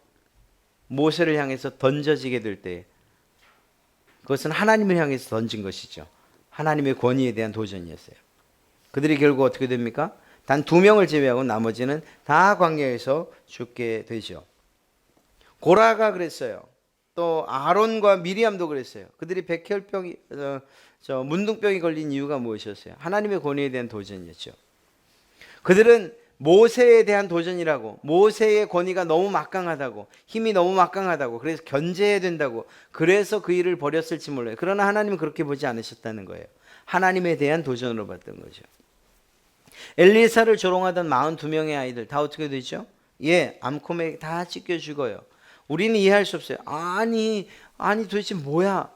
모세를 향해서 던져지게 될 때 그것은 하나님을 향해서 던진 것이죠. 하나님의 권위에 대한 도전이었어요. 그들이 결국 어떻게 됩니까? 단 2명을 제외하고 나머지는 다 광야에서 죽게 되죠. 고라가 그랬어요. 또 아론과 미리암도 그랬어요. 그들이 백혈병이 문둥병이 걸린 이유가 무엇이었어요? 하나님의 권위에 대한 도전이었죠. 그들은 모세에 대한 도전이라고 모세의 권위가 너무 막강하다고 힘이 너무 막강하다고 그래서 견제해야 된다고 그래서 그 일을 벌였을지 몰라요. 그러나 하나님은 그렇게 보지 않으셨다는 거예요. 하나님에 대한 도전으로 봤던 거죠. 엘리사를 조롱하던 42명의 아이들 다 어떻게 되죠? 암콤에 다 찢겨 죽어요. 우리는 이해할 수 없어요. 아니 도대체 뭐야?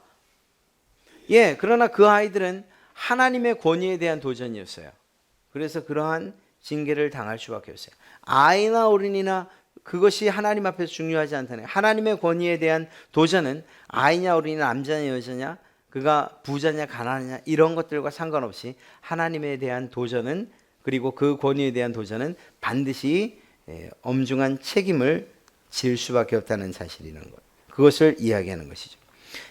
그러나 그 아이들은 하나님의 권위에 대한 도전이었어요. 그래서 그러한 징계를 당할 수밖에 없어요. 아이나 어린이나 그것이 하나님 앞에서 중요하지 않다는 거예요. 하나님의 권위에 대한 도전은 아이냐 어린이냐 남자냐 여자냐 그가 부자냐 가난하냐 이런 것들과 상관없이 하나님에 대한 도전은 그리고 그 권위에 대한 도전은 반드시 엄중한 책임을 질 수밖에 없다는 사실이라는 것. 그것을 이야기하는 것이죠.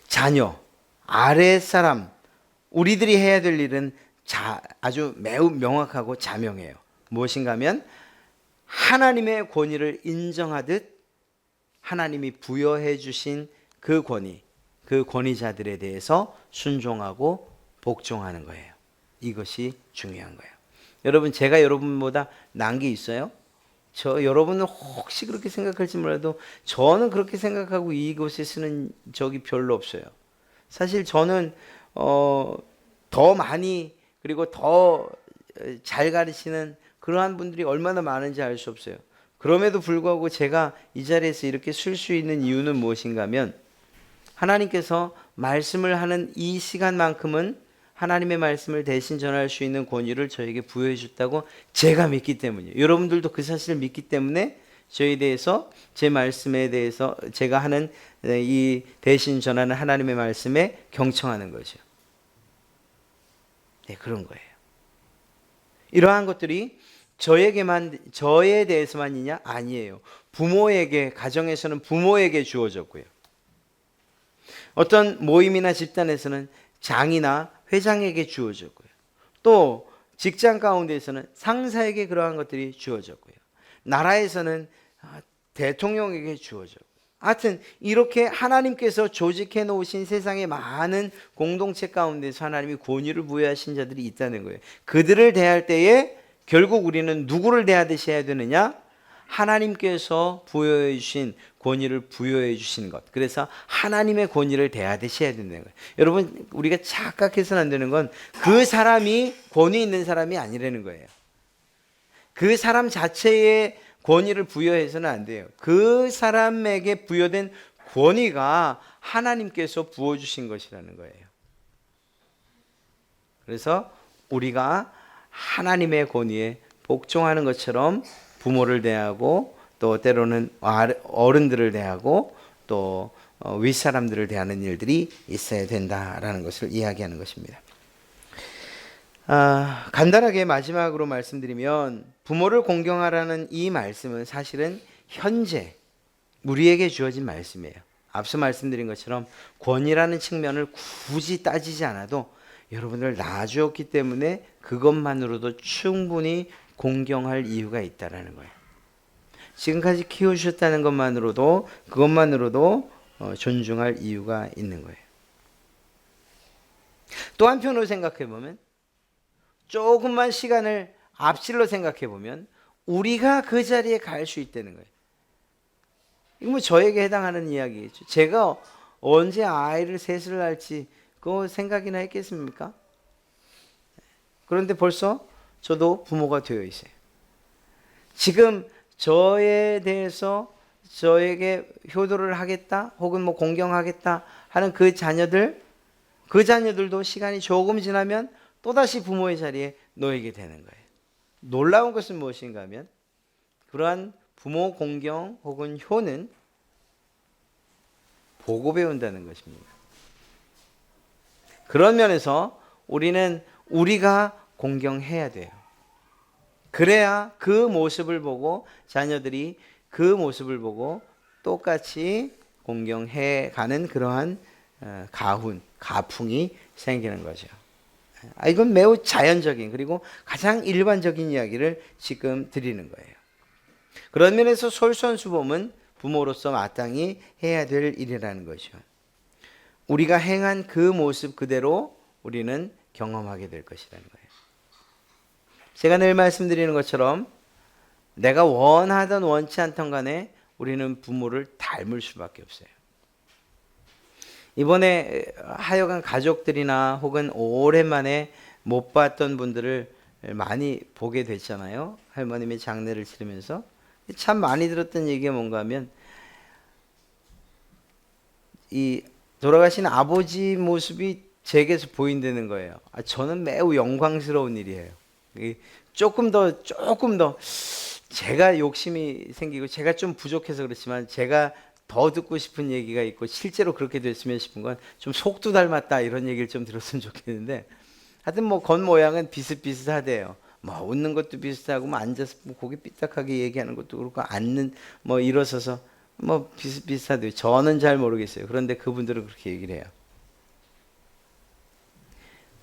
자녀, 아랫사람, 우리들이 해야 될 일은 아주 매우 명확하고 자명해요. 무엇인가 하면 하나님의 권위를 인정하듯 하나님이 부여해 주신 그 권위, 그 권위자들에 대해서 순종하고 복종하는 거예요. 이것이 중요한 거예요. 여러분 제가 여러분보다 난 게 있어요? 여러분은 혹시 그렇게 생각할지 몰라도 저는 그렇게 생각하고 이곳에 쓰는 적이 별로 없어요. 사실 저는 더 많이 그리고 더 잘 가르치는 그러한 분들이 얼마나 많은지 알 수 없어요. 그럼에도 불구하고 제가 이 자리에서 이렇게 설 수 있는 이유는 무엇인가 하면 하나님께서 말씀을 하는 이 시간만큼은 하나님의 말씀을 대신 전할 수 있는 권위를 저에게 부여해 줬다고 제가 믿기 때문이에요. 여러분들도 그 사실을 믿기 때문에 저에 대해서 제 말씀에 대해서 제가 하는 이 대신 전하는 하나님의 말씀에 경청하는 거죠. 네, 그런 거예요. 이러한 것들이 저에 대해서만이냐? 아니에요. 부모에게, 가정에서는 부모에게 주어졌고요. 어떤 모임이나 집단에서는 장이나 회장에게 주어졌고요. 또 직장 가운데에서는 상사에게 그러한 것들이 주어졌고요. 나라에서는 대통령에게 주어졌고, 하여튼 이렇게 하나님께서 조직해 놓으신 세상의 많은 공동체 가운데서 하나님이 권위를 부여하신 자들이 있다는 거예요. 그들을 대할 때에 결국 우리는 누구를 대하듯이 해야 되느냐? 하나님께서 부여해 주신 권위를 부여해 주신 것. 그래서 하나님의 권위를 대하듯이 해야 된다는 거예요. 여러분, 우리가 착각해서는 안 되는 건 그 사람이 권위 있는 사람이 아니라는 거예요. 그 사람 자체의 권위를 부여해서는 안 돼요. 그 사람에게 부여된 권위가 하나님께서 부어주신 것이라는 거예요. 그래서 우리가 하나님의 권위에 복종하는 것처럼 부모를 대하고 또 때로는 어른들을 대하고 또 윗사람들을 대하는 일들이 있어야 된다라는 것을 이야기하는 것입니다. 간단하게 마지막으로 말씀드리면 부모를 공경하라는 이 말씀은 사실은 현재 우리에게 주어진 말씀이에요. 앞서 말씀드린 것처럼 권위라는 측면을 굳이 따지지 않아도 여러분을 낳아주었기 때문에 그것만으로도 충분히 공경할 이유가 있다라는 거예요. 지금까지 키워주셨다는 것만으로도 그것만으로도 존중할 이유가 있는 거예요. 또 한편으로 생각해 보면 조금만 시간을 앞질러 생각해 보면 우리가 그 자리에 갈 수 있다는 거예요. 이거 뭐 저에게 해당하는 이야기겠죠. 제가 언제 아이를 셋을 낳을지 그거 생각이나 했겠습니까? 그런데 벌써 저도 부모가 되어 있어요. 지금 저에 대해서 저에게 효도를 하겠다 혹은 뭐 공경하겠다 하는 그 자녀들도 시간이 조금 지나면 또다시 부모의 자리에 놓이게 되는 거예요. 놀라운 것은 무엇인가 하면 그러한 부모 공경 혹은 효는 보고 배운다는 것입니다. 그런 면에서 우리는 우리가 공경해야 돼요. 그래야 그 모습을 보고 자녀들이 그 모습을 보고 똑같이 공경해 가는 그러한 가풍이 생기는 거죠. 이건 매우 자연적인 그리고 가장 일반적인 이야기를 지금 드리는 거예요. 그런 면에서 솔선수범은 부모로서 마땅히 해야 될 일이라는 거죠. 우리가 행한 그 모습 그대로 우리는 경험하게 될 것이라는 거예요. 제가 늘 말씀드리는 것처럼 내가 원하든 원치 않던 간에 우리는 부모를 닮을 수밖에 없어요. 이번에 하여간 가족들이나 혹은 오랜만에 못 봤던 분들을 많이 보게 됐잖아요. 할머님의 장례를 치르면서. 참 많이 들었던 얘기가 뭔가 하면 이 돌아가신 아버지 모습이 제게서 보인다는 거예요. 저는 매우 영광스러운 일이에요. 조금 더 제가 욕심이 생기고 제가 좀 부족해서 그렇지만 제가 더 듣고 싶은 얘기가 있고 실제로 그렇게 됐으면 싶은 건 좀 속도 닮았다 이런 얘기를 좀 들었으면 좋겠는데 하여튼 뭐 겉모양은 비슷비슷하대요. 뭐 웃는 것도 비슷하고 뭐 앉아서 뭐 고개 삐딱하게 얘기하는 것도 그렇고 앉는 뭐 일어서서 뭐 비슷비슷하대요. 저는 잘 모르겠어요. 그런데 그분들은 그렇게 얘기를 해요.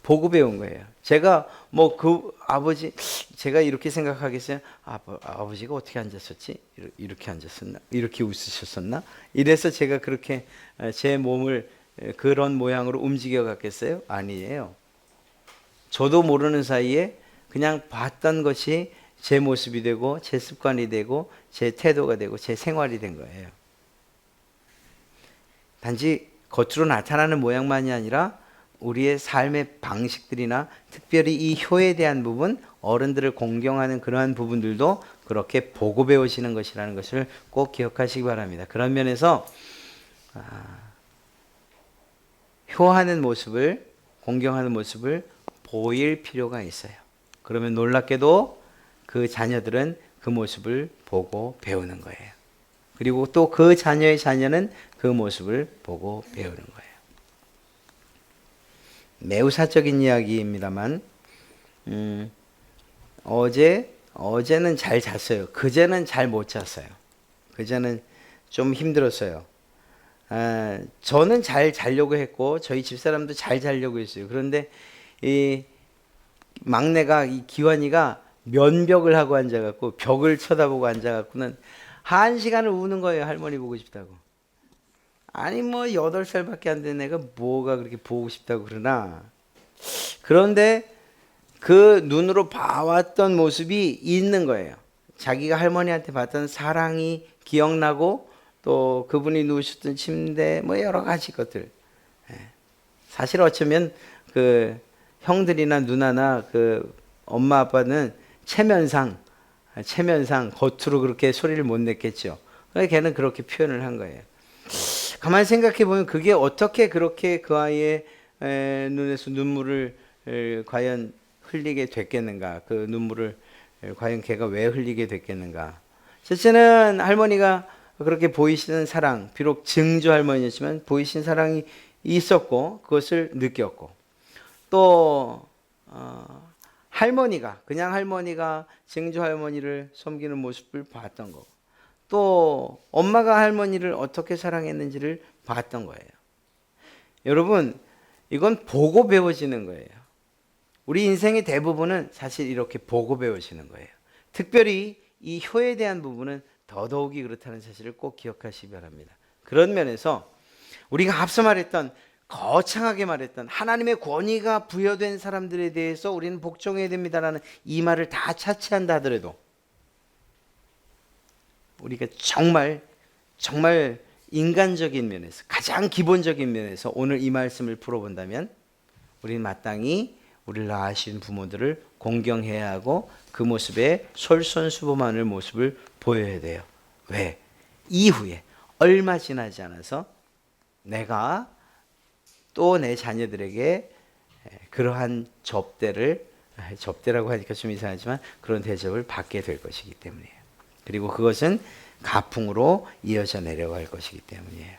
보고 배운 거예요. 제가 뭐 그 아버지 제가 이렇게 생각하겠어요. 아버지가 어떻게 앉았었지? 이렇게 앉았었나? 이렇게 웃으셨었나? 이래서 제가 그렇게 제 몸을 그런 모양으로 움직여 갔겠어요? 아니에요. 저도 모르는 사이에 그냥 봤던 것이 제 모습이 되고 제 습관이 되고 제 태도가 되고 제 생활이 된 거예요. 단지 겉으로 나타나는 모양만이 아니라 우리의 삶의 방식들이나 특별히 이 효에 대한 부분, 어른들을 공경하는 그러한 부분들도 그렇게 보고 배우시는 것이라는 것을 꼭 기억하시기 바랍니다. 그런 면에서 효하는 모습을, 공경하는 모습을 보일 필요가 있어요. 그러면 놀랍게도 그 자녀들은 그 모습을 보고 배우는 거예요. 그리고 또 그 자녀의 자녀는 그 모습을 보고 배우는 거예요. 매우 사적인 이야기입니다만 어제는 잘 잤어요. 그제는 잘 못 잤어요. 그제는 좀 힘들었어요. 저는 잘 자려고 했고 저희 집사람도 잘 자려고 했어요. 그런데 이 막내가, 이 기환이가 면벽을 하고 앉아갖고 벽을 쳐다보고 앉아갖고는 1시간을 우는 거예요. 할머니 보고 싶다고. 아니 뭐 8살밖에 안 된 애가 뭐가 그렇게 보고 싶다고 그러나. 그런데 그 눈으로 봐왔던 모습이 있는 거예요. 자기가 할머니한테 봤던 사랑이 기억나고 또 그분이 누우셨던 침대 뭐 여러 가지 것들. 사실 어쩌면 그 형들이나 누나나 그 엄마 아빠는 체면상 겉으로 그렇게 소리를 못 냈겠죠. 그래서 걔는 그렇게 표현을 한 거예요. 가만히 생각해 보면 그게 어떻게 그렇게 그 아이의 눈에서 눈물을 과연 흘리게 됐겠는가? 그 눈물을 과연 걔가 왜 흘리게 됐겠는가? 첫째는 할머니가 그렇게 보이시는 사랑, 비록 증조 할머니였지만 보이신 사랑이 있었고 그것을 느꼈고, 또 할머니가, 그냥 할머니가 증조 할머니를 섬기는 모습을 봤던 거고, 또 엄마가 할머니를 어떻게 사랑했는지를 봤던 거예요. 여러분, 이건 보고 배워지는 거예요. 우리 인생의 대부분은 사실 이렇게 보고 배우시는 거예요. 특별히 이 효에 대한 부분은 더더욱이 그렇다는 사실을 꼭 기억하시기 바랍니다. 그런 면에서 우리가 앞서 말했던, 거창하게 말했던 하나님의 권위가 부여된 사람들에 대해서 우리는 복종해야 됩니다라는 이 말을 다 차치한다 하더라도 우리가 정말 인간적인 면에서, 가장 기본적인 면에서 오늘 이 말씀을 풀어본다면 우리는 마땅히 우리를 낳으신 부모들을 공경해야 하고 그 모습에 솔선수범하는 모습을 보여야 돼요. 왜? 이후에 얼마 지나지 않아서 내가 또 내 자녀들에게 그러한 접대라고 하니까 좀 이상하지만 그런 대접을 받게 될 것이기 때문이에요. 그리고 그것은 가풍으로 이어져 내려갈 것이기 때문이에요.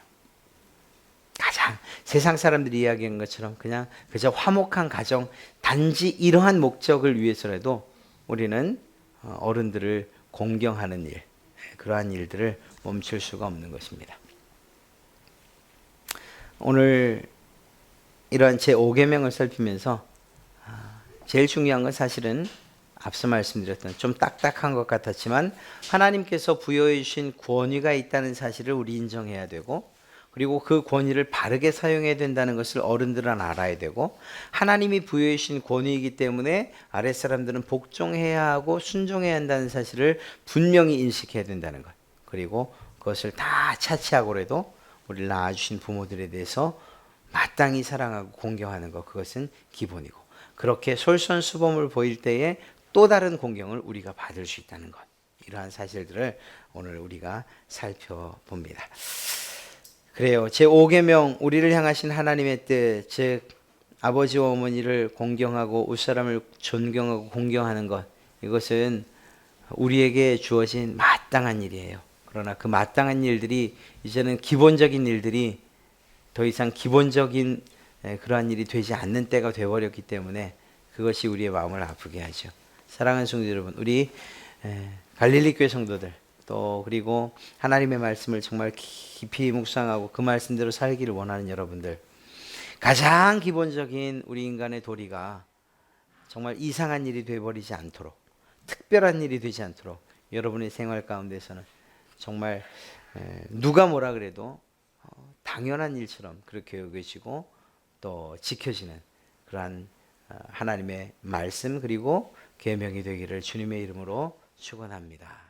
가장 세상 사람들이 이야기한 것처럼 그냥 그저 화목한 가정, 단지 이러한 목적을 위해서라도 우리는 어른들을 공경하는 일, 그러한 일들을 멈출 수가 없는 것입니다. 오늘 이러한 제5계명을 살피면서 제일 중요한 건 사실은 앞서 말씀드렸던, 좀 딱딱한 것 같았지만 하나님께서 부여해 주신 권위가 있다는 사실을 우리 인정해야 되고, 그리고 그 권위를 바르게 사용해야 된다는 것을 어른들은 알아야 되고, 하나님이 부여해 주신 권위이기 때문에 아랫사람들은 복종해야 하고 순종해야 한다는 사실을 분명히 인식해야 된다는 것. 그리고 그것을 다 차치하고라도 우리를 낳아주신 부모들에 대해서 마땅히 사랑하고 공경하는 것, 그것은 기본이고, 그렇게 솔선수범을 보일 때에 또 다른 공경을 우리가 받을 수 있다는 것, 이러한 사실들을 오늘 우리가 살펴봅니다. 그래요. 제5계명, 우리를 향하신 하나님의 뜻, 즉 아버지와 어머니를 공경하고 웃사람을 존경하고 공경하는 것, 이것은 우리에게 주어진 마땅한 일이에요. 그러나 그 마땅한 일들이 이제는 기본적인 일들이 더 이상 기본적인 그러한 일이 되지 않는 때가 되어버렸기 때문에 그것이 우리의 마음을 아프게 하죠. 사랑하는 성도 여러분, 우리 갈릴리 교회 성도들, 또 그리고 하나님의 말씀을 정말 깊이 묵상하고 그 말씀대로 살기를 원하는 여러분들, 가장 기본적인 우리 인간의 도리가 정말 이상한 일이 되어버리지 않도록, 특별한 일이 되지 않도록 여러분의 생활 가운데서는 정말 누가 뭐라 그래도 당연한 일처럼 그렇게 여겨지고 또 지켜지는 그러한 하나님의 말씀 그리고 계명이 되기를 주님의 이름으로 축원합니다.